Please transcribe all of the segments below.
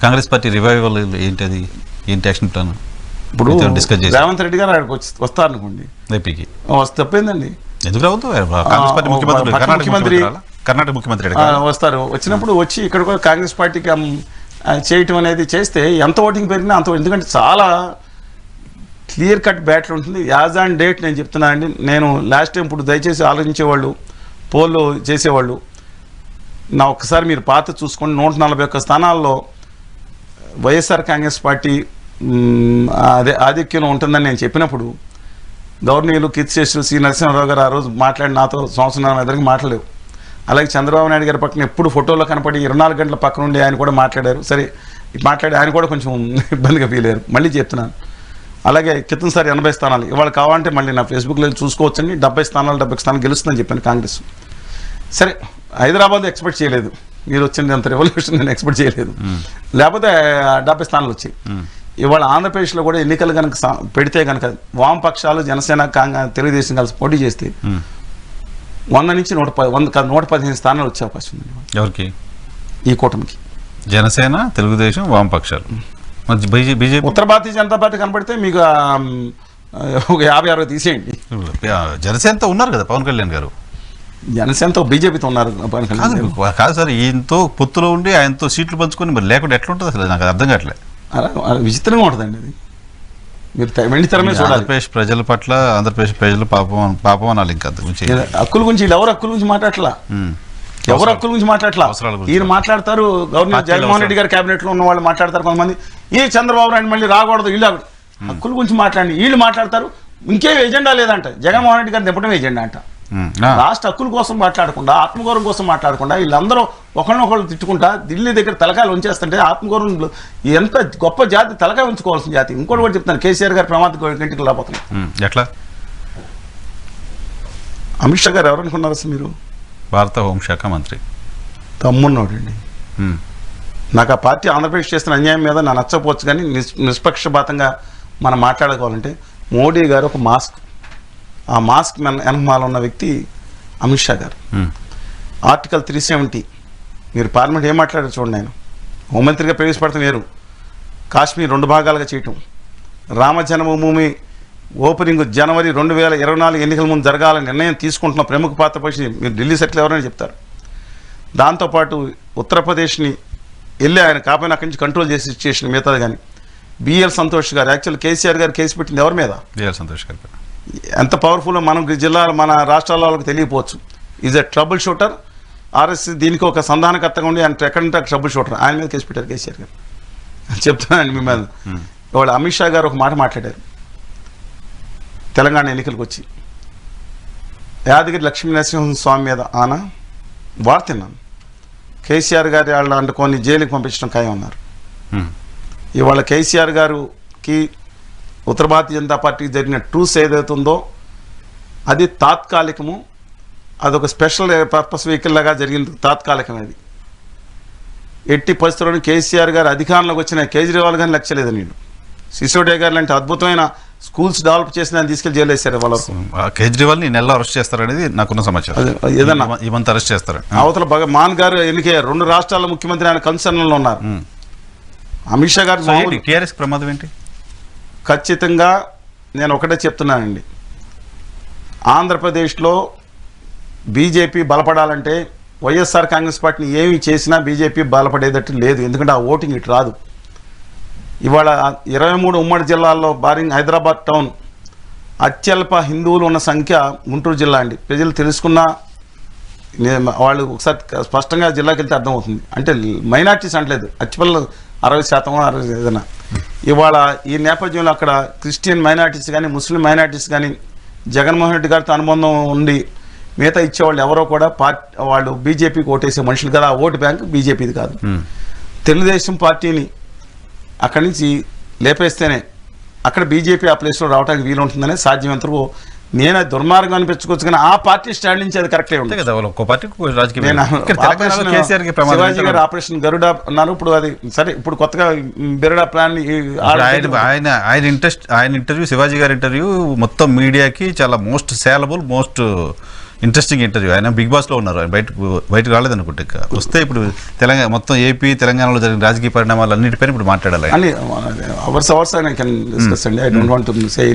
Congress party revival ఏంటది, ఏంటి action plan? ఇప్పుడు డిస్కస్ చేసి రేవంత్ రెడ్డి గారు అక్కడికి వస్తారనుకోండి, ఏపీకి వస్తే తప్పేందండి. ఎందుకు రావద్దు? కాంగ్రెస్ పార్టీ ముఖ్యమంత్రి, కర్ణాటక ముఖ్యమంత్రి వస్తారు. వచ్చినప్పుడు వచ్చి ఇక్కడ కూడా కాంగ్రెస్ పార్టీకి చేయటం అనేది చేస్తే ఎంత ఓటింగ్ పెరిగినా అంత, ఎందుకంటే చాలా క్లియర్ కట్ బ్యాటిల్ ఉంటుంది. యాజ్ ఆన్ డేట్ నేను చెప్తున్నానండి. నేను లాస్ట్ టైం ఇప్పుడు దయచేసి ఆలోచించేవాళ్ళు, పోల్లో చేసేవాళ్ళు, నా ఒక్కసారి మీరు పాత చూసుకోండి. 141 స్థానాల్లో వైఎస్ఆర్ కాంగ్రెస్ పార్టీ అదే ఆధిక్యంలో ఉంటుందని నేను చెప్పినప్పుడు గవర్నర్లు కీర్తిశేషులు సి నరసింహారావు గారు ఆ రోజు మాట్లాడి నాతో సంవత్సరం ఎదురుగా మాట్లాడలేవు. అలాగే చంద్రబాబు నాయుడు గారి పక్కన ఎప్పుడు ఫోటోలో కనపడి 24 గంటల పక్కన ఉండి ఆయన కూడా మాట్లాడారు. సరే మాట్లాడి ఆయన కూడా కొంచెం ఇబ్బందిగా ఫీల్ అయ్యారు. మళ్ళీ చెప్తున్నాను, అలాగే క్రితంసారి 80 స్థానాలు, ఇవాళ కావాలంటే మళ్ళీ నా ఫేస్బుక్లో చూసుకోవచ్చండి. 70 స్థానాలు గెలుస్తుందని చెప్పాను కాంగ్రెస్. సరే హైదరాబాద్ ఎక్స్పెక్ట్ చేయలేదు, మీరు వచ్చింది అంత రెవల్యూషన్ నేను ఎక్స్పెక్ట్ చేయలేదు, లేకపోతే 70 స్థానాలు వచ్చాయి. ఇవాళ ఆంధ్రప్రదేశ్లో కూడా ఎన్నికలు కనుక పెడితే కనుక వామపక్షాలు జనసేన తెలుగుదేశం కలిసి పోటీ చేస్తే 100 నుంచి 115 స్థానాలు వచ్చే అవకాశం ఉంది. ఎవరికి? ఈ కూటమికి. జనసేన, తెలుగుదేశం, వామపక్షాలు. బీజేపీ, ఉత్తర భారతీయ జనతా పార్టీ కనపడితే మీకు 50-60 తీసేయండి. జనసేనతో ఉన్నారు కదా పవన్ కళ్యాణ్ గారు. జనసేనతో బీజేపీతో ఉన్నారు పవన్ కళ్యాణ్. కాదు సార్, ఈయనతో పొత్తులో ఉండి ఆయనతో సీట్లు పంచుకొని మరి లేకుండా ఎట్లుంటుంది అసలు? నాకు అర్థం కావట్లేదు. అలా విచిత్రంగా ఉంటుందండి అది. మీరు వెండితరమే చూడాలి. ఆంధ్రప్రదేశ్ ప్రజల పట్ల ఆంధ్రప్రదేశ్ ప్రజలు పాపం అనాలి. ఇంకా హక్కుల గురించి ఎవరు హక్కుల గురించి మాట్లాడట్లా, ఎవరు హక్కుల గురించి మాట్లాడట్లా. ఈయన మాట్లాడతారు, గవర్నర్ జగన్మోహన్ రెడ్డి గారి క్యాబినెట్ లో ఉన్న వాళ్ళు మాట్లాడతారు, కొంతమంది ఈ చంద్రబాబు నాయుడు మళ్ళీ రాకూడదు, వీళ్ళు హక్కుల గురించి మాట్లాడి వీళ్ళు మాట్లాడతారు. ఇంకేం ఎజెండా లేదంట, జగన్మోహన్ రెడ్డి గారు దింపడం ఎజెండా అంట. రాష్ట్ర హక్కుల కోసం మాట్లాడకుండా, ఆత్మగౌరవం కోసం మాట్లాడకుండా వీళ్ళందరూ ఒకరినొకళ్ళు తిట్టుకుంటా ఢిల్లీ దగ్గర తలకాయలు ఉంచేస్తుంటే ఆత్మగౌరవంలో ఎంత గొప్ప జాతి, తలకాయ ఉంచుకోవాల్సిన జాతి. ఇంకోటి కూడా చెప్తాను, కేసీఆర్ గారు ప్రమాద గంటకు రాబోతున్నారు. ఎట్లా? అమిత్ షా గారు ఎవరనుకున్నారు అసలు మీరు? భారత హోంశాఖ మంత్రి. తమ్మున్నోడండి. నాకు ఆ పార్టీ ఆంధ్రప్రదేశ్ చేస్తున్న అన్యాయం మీద నా నచ్చపోవచ్చు, కానీ నిష్పక్షపాతంగా మనం మాట్లాడుకోవాలంటే మోడీ గారు ఒక మాస్క్, ఆ మాస్క్ వెనకమాల ఉన్న వ్యక్తి అమిత్ షా గారు. ఆర్టికల్ 370 మీరు పార్లమెంట్ ఏం మాట్లాడారు చూడండి. ఆయన హోంమంత్రిగా ప్రవేశపెడతాం వేరు, కాశ్మీర్ 2 భాగాలుగా చేయటం, రామ జన్మభూమి ఓపెనింగ్ జనవరి 2024 ఎన్నికల ముందు జరగాలని నిర్ణయం తీసుకుంటున్న ప్రముఖ పాత్ర పోషి మీరు ఢిల్లీ సెటిల్ ఎవరైనా చెప్తారు. దాంతోపాటు ఉత్తరప్రదేశ్ని వెళ్ళి ఆయన కాపాయిన అక్కడి నుంచి కంట్రోల్ చేసి సిచ్యుయేషన్ మిగతాది. కానీ బిఎల్ సంతోష్ గారు, యాక్చువల్ కేసీఆర్ గారు కేసు పెట్టింది ఎవరి మీద? బిఎల్ సంతోష్ గారు. ఎంత పవర్ఫుల్ మనం జిల్లాలో మన రాష్ట్రాల వాళ్ళకి తెలియకపోవచ్చు. Is a trouble shooter, RS దీనికి ఒక సంధానకర్తగా ఉండి ఆయన ఎక్కడంటే ట్రబుల్ షూటర్, ఆయన మీద కేసు పెట్టారు కేసీఆర్ గారు. చెప్తున్నానండి మీ మీద. ఇవాళ అమిత్ షా గారు ఒక మాట మాట్లాడారు తెలంగాణ ఎన్నికలకు వచ్చి, యాదగిరి లక్ష్మీ నరసింహ స్వామి మీద ఆన వాడుతున్నాను, కేసీఆర్ గారి వాళ్ళు అంటుకొని జైలుకి పంపించడం ఖాయం అన్నారు. ఇవాళ కేసీఆర్ గారికి ఉత్తర భారతీయ జనతా పార్టీకి జరిగిన ట్రూస్ ఏదైతుందో అది తాత్కాలికము, అదొక స్పెషల్ పర్పస్ వెహికల్ లాగా జరిగింది, తాత్కాలికమేది. ఎట్టి పరిస్థితుల్లోనూ కేసీఆర్ గారు అధికారంలోకి వచ్చిన కేజ్రీవాల్ గారిని లక్ష్యలేదు. నేను సిసోడియా గారు లాంటి అద్భుతమైన స్కూల్స్ డెవలప్ చేసి దాన్ని తీసుకెళ్లి జైలు వేశారు. వాళ్ళ కేజ్రీవాల్ ని నెలలో అరెస్ట్ చేస్తారనేది నాకున్న సమాచారం. ఏదన్నా ఈ మంత్ అరెస్ట్ చేస్తారు. అవతల మాన్ గారు ఎన్నికయ్యారు, 2 రాష్ట్రాల ముఖ్యమంత్రి ఆయన కన్సర్న్లో ఉన్నారు. అమిత్ షా గారు టీఆర్ఎస్ ప్రమాదం ఏంటి? ఖచ్చితంగా నేను ఒకటే చెప్తున్నానండి, ఆంధ్రప్రదేశ్లో బీజేపీ బలపడాలంటే వైఎస్ఆర్ కాంగ్రెస్ పార్టీని ఏమి చేసినా బీజేపీ బలపడేటట్టు లేదు. ఎందుకంటే ఆ ఓటింగ్ ఇటు రాదు. ఇవాళ 23 ఉమ్మడి జిల్లాల్లో బారింగ్ హైదరాబాద్ టౌన్ అత్యల్ప హిందువులు ఉన్న సంఖ్య గుంటూరు జిల్లా అండి. ప్రజలు తెలుసుకున్న వాళ్ళు ఒకసారి స్పష్టంగా జిల్లాకి వెళ్తే అర్థమవుతుంది. అంటే మైనార్టీస్ అంటలేదు, అత్యల్ప 60% ఏదైనా. ఇవాళ ఈ నేపథ్యంలో అక్కడ క్రిస్టియన్ మైనార్టీస్ కానీ ముస్లిం మైనార్టీస్ కానీ జగన్మోహన్ రెడ్డి గారితో అనుబంధం ఉండి మిగతా ఇచ్చేవాళ్ళు ఎవరో కూడా వాళ్ళు బీజేపీకి ఓటేసే మనుషులు కదా. ఆ ఓటు బ్యాంక్ బీజేపీది కాదు. తెలుగుదేశం పార్టీని అక్కడి నుంచి లేపేస్తేనే అక్కడ బీజేపీ ఆ ప్లేస్లో రావడానికి వీలు ఉంటుందనే సాధ్యమంతవరకు నేను అది దుర్మార్గం అనిపించుకోవచ్చు, కానీ ఆ పార్టీ స్టాండ్ నుంచి అది కరెక్టే ఉంటుంది. శివాజీ గారు ఆపరేషన్ గరుడ అన్నారు, ఇప్పుడు అది సరే, ఇప్పుడు కొత్తగా బెరుడా ప్లాన్ ఆయన ఇంటర్వ్యూ, శివాజీ గారి ఇంటర్వ్యూ మొత్తం మీడియాకి చాలా most saleable, most interesting interview. ఆయన బిగ్ బాస్లో ఉన్నారు, ఆయన బయటకు రాలేదనుకుంటే. వస్తే ఇప్పుడు తెలంగాణ మొత్తం ఏపీ తెలంగాణలో జరిగిన రాజకీయ పరిణామాలు అన్నిటిపైన ఇప్పుడు మాట్లాడాలి.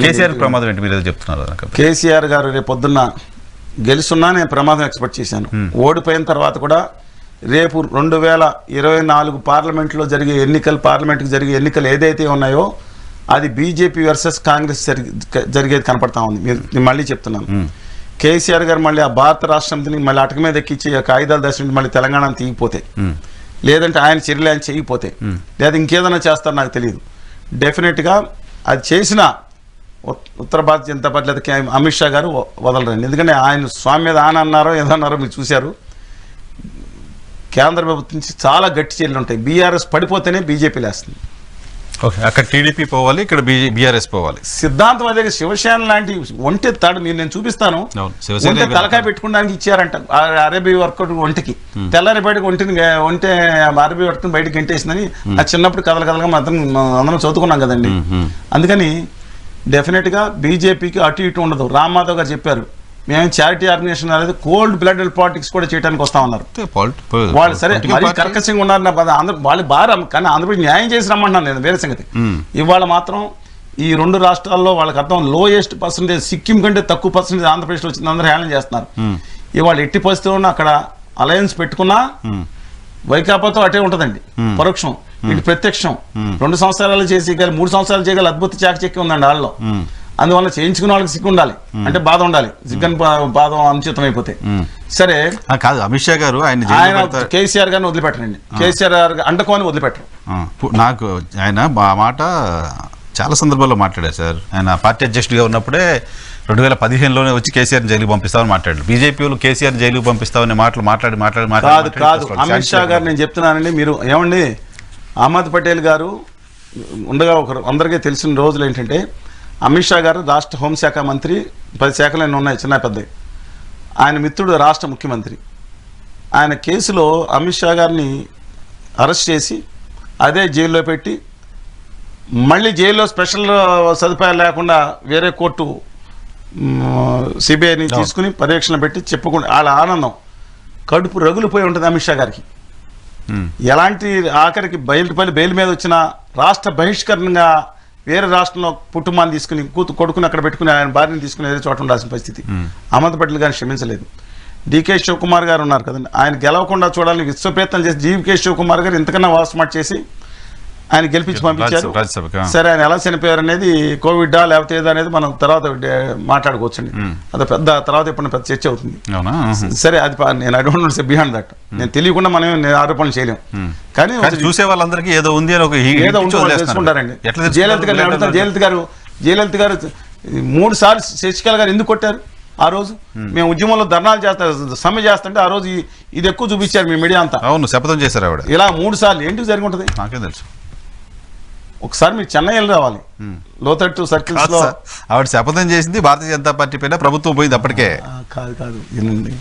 కేసీఆర్ ప్రమాదం ఏంటి మీరు ఏదో చెప్తున్నారు? కేసీఆర్ గారు రేపు పొద్దున్న గెలుస్తున్నా నేను ప్రమాదం ఎక్స్పెక్ట్ చేశాను. ఓడిపోయిన తర్వాత కూడా రేపు 2024 పార్లమెంట్లో జరిగే పార్లమెంట్కి జరిగే ఎన్నికలు ఏదైతే ఉన్నాయో అది బీజేపీ వర్సెస్ కాంగ్రెస్ జరిగేది కనపడతా ఉంది. నేను మళ్ళీ చెప్తున్నాను, కేసీఆర్ గారు మళ్ళీ ఆ భారత రాష్ట్రంని మళ్ళీ అటక మీద ఎక్కించి ఆ కాగితాలు దర్శనం మళ్ళీ తెలంగాణను తీగిపోతే, లేదంటే ఆయన చర్యలు ఆయన చేయకపోతే, లేదా ఇంకేదైనా చేస్తారో నాకు తెలియదు. డెఫినెట్గా అది చేసిన ఉత్తర భారతీయ జనతా పార్టీ లేదా అమిత్ షా గారు వదలరండి. ఎందుకంటే ఆయన స్వామి మీద ఆన అన్నారో ఏదన్నారో మీరు చూశారు. కేంద్ర ప్రభుత్వం నుంచి చాలా గట్టి చర్యలు ఉంటాయి. బీఆర్ఎస్ పడిపోతేనే బీజేపీ లేస్తుంది. ఓకే, అక్కడ టీడీపీ పోవాలి, ఇక్కడ బీఆర్ఎస్ పోవాలి. సిద్ధాంతం అదే. శివసేన లాంటి ఒంటె తాడు మీరు నేను చూపిస్తాను. ఒంటె తలకాయ పెట్టుకోవడానికి ఇచ్చారంట అరబీ వర్కౌట్ ఒంటికి. తెల్లని బయటకు ఒంటె అరబీ వర్కౌట్ బయటకు గంటేసిందని అది చిన్నప్పుడు కథలుగా అందరం చదువుకున్నాం కదండి. అందుకని డెఫినెట్గా బీజేపీకి అటు ఇటు ఉండదు. రామ్మాధవ్ గారు చెప్పారు, మేము చారిటీ ఆర్గనైజేషన్ అనేది కోల్డ్ బ్లడెడ్ పాలిటిక్స్ కూడా చేయడానికి వస్తామన్నారు. వాళ్ళు సరే మరీ కర్కశంగా ఉన్నారు, వాళ్ళు బాగా, కానీ ఆంధ్రప్రదేశ్ న్యాయం చేసి రమ్మంటున్నాను నేను, వేరే సంగతి. ఇవాళ మాత్రం ఈ 2 రాష్ట్రాల్లో వాళ్ళకి అర్థం లోయెస్ట్ పర్సంటేజ్ సిక్కిం కంటే తక్కువ పర్సంటేజ్ ఆంధ్రప్రదేశ్లో వచ్చింది. అందరూ హ్యాండిల్ చేస్తున్నారు. ఇవాళ ఎట్టి పరిస్థితుల్లో అక్కడ అలయన్స్ పెట్టుకున్నా వైకాపాతో అటే ఉంటుందండి. పరోక్షం ఇటు ప్రత్యక్షం. 2 సంవత్సరాలు చేసి 3 సంవత్సరాలు చేయగల అద్భుత చాకచక్యం ఉందండి వాళ్ళలో. అందువల్ల చేయించుకున్న వాళ్ళకి సిగ్గు ఉండాలి, అంటే బాధ ఉండాలి. సిగ్గని బాధ అనుచితం అయిపోతే సరే కాదు. అమిత్ షా గారు ఆయన కేసీఆర్ గారిని వదిలిపెట్టరండి. కేసీఆర్ గారు అండకోని వదిలిపెట్టరు. నాకు ఆయన ఆ మాట చాలా సందర్భాల్లో మాట్లాడారు సార్. ఆయన పార్టీ అధ్యక్షుడిగా ఉన్నప్పుడే 2015లోనే వచ్చి కేసీఆర్ జైలుకి పంపిస్తామని మాట్లాడారు. బీజేపీ వాళ్ళు కేసీఆర్ జైలుకి పంపిస్తామనే మాట్లాడి కాదు. అమిత్ షా గారు నేను చెప్తున్నానండి, మీరు ఏమండి, అహ్మద్ పటేల్ గారు ఉండగా అందరికీ తెలిసిన రోజులు ఏంటంటే, అమిత్ షా గారు రాష్ట్ర హోంశాఖ మంత్రి, 10 శాఖలు ఉన్నాయి చిన్న పెద్దవి. ఆయన మిత్రుడు రాష్ట్ర ముఖ్యమంత్రి. ఆయన కేసులో అమిత్ షా గారిని అరెస్ట్ చేసి అదే జైల్లో పెట్టి మళ్ళీ జైల్లో స్పెషల్ సదుపాయాలు లేకుండా వేరే కోర్టు సిబిఐని తీసుకుని పర్యవేక్షణ పెట్టి చెప్పుకుంటే వాళ్ళ ఆనందం కడుపు రగులిపోయి ఉంటుంది అమిత్ షా గారికి. ఎలాంటి ఆఖరికి బెయిల్ మీద వచ్చిన రాష్ట్ర బహిష్కరణగా వేరే రాష్ట్రంలో కుటుంబాన్ని తీసుకుని కొడుకుని అక్కడ పెట్టుకుని ఆయన భార్యని తీసుకుని ఏదో చోట ఉండాల్సిన పరిస్థితి. అహ్మద్ పటేల్ గారిని క్షమించలేదు. డీకే శివకుమార్ గారు ఉన్నారు కదండి, ఆయన గెలవకుండా చూడాలని విశ్వప్రయత్నం చేసి జీవీకే శివకుమార్ గారు ఇంతకన్నా వాస్మాట్ చేసి ఆయన గెలిపించి పంపించారు. సరే, ఆయన ఎలా చనిపోయారు అనేది కోవిడ్ లేకపోతే ఏదో అనేది మనం తర్వాత మాట్లాడుకోవచ్చండి. అది పెద్ద తర్వాత ఎప్పుడు పెద్ద చర్చ అవుతుంది. సరే, అది నేను I don't know behind that. నేను తెలియకుండా మనం ఆరోపణలు చేయలేం. కానీ చూసే వాళ్ళందరికీ ఏదో ఉంది అని ఏదో తెలుసుకుంటారండి. జయలలిత గారు 3 సార్లు శశికళ గారు ఎందుకు కొట్టారు? ఆ రోజు మేము ఉద్యమంలో ధర్నాలు సమ్మె చేస్తుంటే ఆ రోజు ఇది ఎక్కువ చూపించారు మీ మీడియా అంతా. అవును, శపథం చేశారు ఆవిడ. ఇలా 3 సార్లు ఏంటి జరిగి ఉంటుంది నాకే తెలుసు. ఒకసారి మీరు చెన్నై వెళ్ళి రావాలి. లోతట్టు సర్కిల్స్ లో ఆవిడ శపథం చేసింది భారతీయ జనతా పార్టీ పైన, ప్రభుత్వం పోయింది అప్పటికే. కాదు వినండి,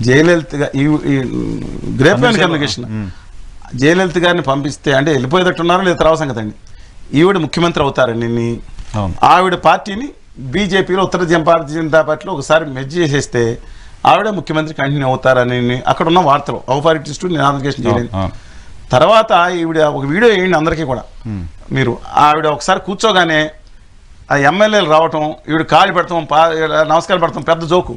Jayalalitha great man communication. Jayalalitha గారిని పంపిస్తే అంటే వెళ్ళిపోయేటట్టున్నారో లేదా తర్వాత సంగతి అండి. ఈవిడ ముఖ్యమంత్రి అవుతారండి. ఆవిడ పార్టీని బీజేపీలో ఉత్తర భారతీయ జనతా పార్టీలో ఒకసారి మెర్జ్ చేసేస్తే ఆవిడ ముఖ్యమంత్రి కంటిన్యూ అవుతారని అక్కడ ఉన్న వార్తలు ఔపారిటిస్ట్ నేను అప్లికేషన్ చేయలేదు. తర్వాత ఈవిడ ఒక వీడియో వేయండి అందరికీ కూడా. మీరు ఆవిడ ఒకసారి కూర్చోగానే ఆ ఎమ్మెల్యేలు రావటం, ఈవిడ కాలు పెడతాం, నమస్కారం పెడతాం, పెద్ద జోకు.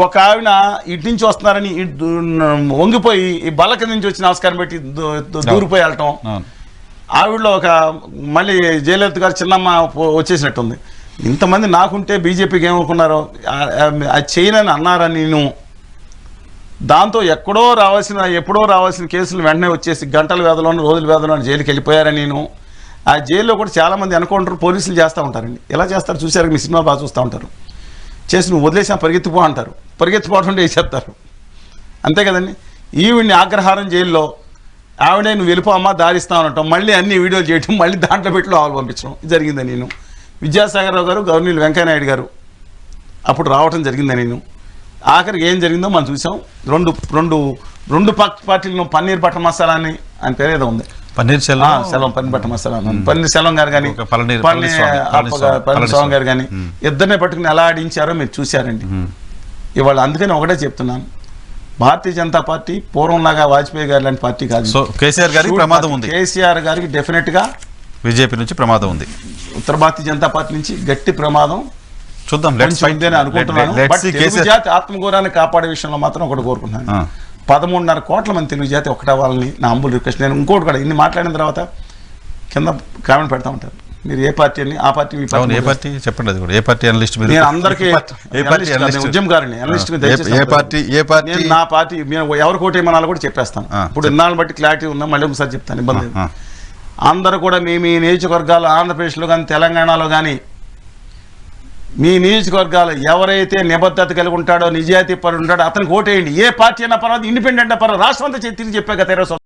ఒక ఆవిడ ఇటు నుంచి వస్తున్నారని వంగిపోయి ఈ బల్ల కింద నుంచి వచ్చి నమస్కారం పెట్టి దూరిపోయి వెళ్ళటం. ఆవిడలో ఒక మళ్ళీ జయలలిత గారు చిన్నమ్మ వచ్చేసినట్టుంది. ఇంతమంది నాకుంటే బీజేపీకి ఏమనుకున్నారో అది చేయనని అన్నారని నేను. దాంతో ఎప్పుడో రావాల్సిన కేసులు వెంటనే వచ్చేసి గంటల వ్యవధిలోనూ రోజుల వ్యవధిలోనూ జైలుకి వెళ్ళిపోయారని నేను. ఆ జైల్లో కూడా చాలామంది అనుకుంటారు పోలీసులు చేస్తూ ఉంటారండి. ఎలా చేస్తారు చూసారు, మీ సినిమా బాగా చూస్తూ ఉంటారు. చేసి నువ్వు వదిలేసా పరిగెత్తిపో అంటారు, పరిగెత్తిపోవడం వేసేస్తారు, అంతే కదండి. ఈవిడ్ని ఆగ్రహారం జైల్లో ఆవిడే నువ్వు వెళ్ళిపో అమ్మా దారిస్తావు అనటం, మళ్ళీ అన్ని వీడియోలు చేయటం, మళ్ళీ దాంట్లో పెట్టి లోపల పంపించడం జరిగిందని నేను. విద్యాసాగర్ రావు గారు, గవర్నర్ వెంకయ్యనాయుడు గారు అప్పుడు రావటం జరిగిందని నేను. ఆఖరికి ఏం జరిగిందో మనం చూసాం. రెండు పార్టీలను పన్నీర్ బటర్ మసాలా అని ఆయన పేరు ఏదో ఉంది, పన్నీర్ బటర్ మసాలా, పన్నీర్ సెల్వం గారు కానీ పళనిస్వామి గారు కానీ ఇద్దరినే పట్టుకుని ఎలా ఆడించారో మీరు చూశారండి. ఇవాళ అందుకని ఒకటే చెప్తున్నాను, భారతీయ జనతా పార్టీ పూర్వంలాగా వాజ్పేయి గారి లాంటి పార్టీ కాదు. సో కేసీఆర్ గారికి ప్రమాదం ఉంది, కేసీఆర్ గారికి డెఫినెట్గా బీజేపీ నుంచి ప్రమాదం ఉంది, ఉత్తర భారతీయ జనతా పార్టీ నుంచి గట్టి ప్రమాదం చూద్దాం. అనుకుంటున్నాను. బట్ తెలుగు జాతి ఆత్మగౌరవాన్ని కాపాడే విషయంలో మాత్రం ఒకటి కోరుకుంటున్నాను, 13.5 కోట్ల మంది తెలుగు జాతి ఒకటవ్వాలని నా అంబుల్ రిక్వెస్ట్. నేను ఇంకోటి కూడా ఇన్ని మాట్లాడిన తర్వాత కింద కామెంట్ పెడతా ఉంటారు, మీరు ఏ పార్టీ అని, ఆ పార్టీ ఏ పార్టీ చెప్పండి, అది కూడా ఏ పార్టీ అనలిస్ట్ మీరు? నేను అందరికీ ఉద్యమకారిని అనలిస్ట్ నా పార్టీ ఎవరు కోటేమనాలో కూడా చెప్పేస్తాను. ఇప్పుడు ఇన్నాళ్ళని బట్టి క్లారిటీ ఉందా, మళ్ళీ ఒకసారి చెప్తాను, ఇబ్బంది లేదు. అందరూ కూడా మీ నియోజకవర్గాలు ఆంధ్రప్రదేశ్లో కానీ తెలంగాణలో కానీ మీ నియోజకవర్గాలు ఎవరైతే నిబద్ధత కలిగి ఉంటాడో, నిజాయితీ పరుడు ఉంటాడో అతనికి ఓటేయండి. ఏ పార్టీ అయినా పర్వాలేదు, ఇండిపెండెంట్ పర్వాలేదు, రాష్ట్రం అంతా తిరిగి చెప్పాక 20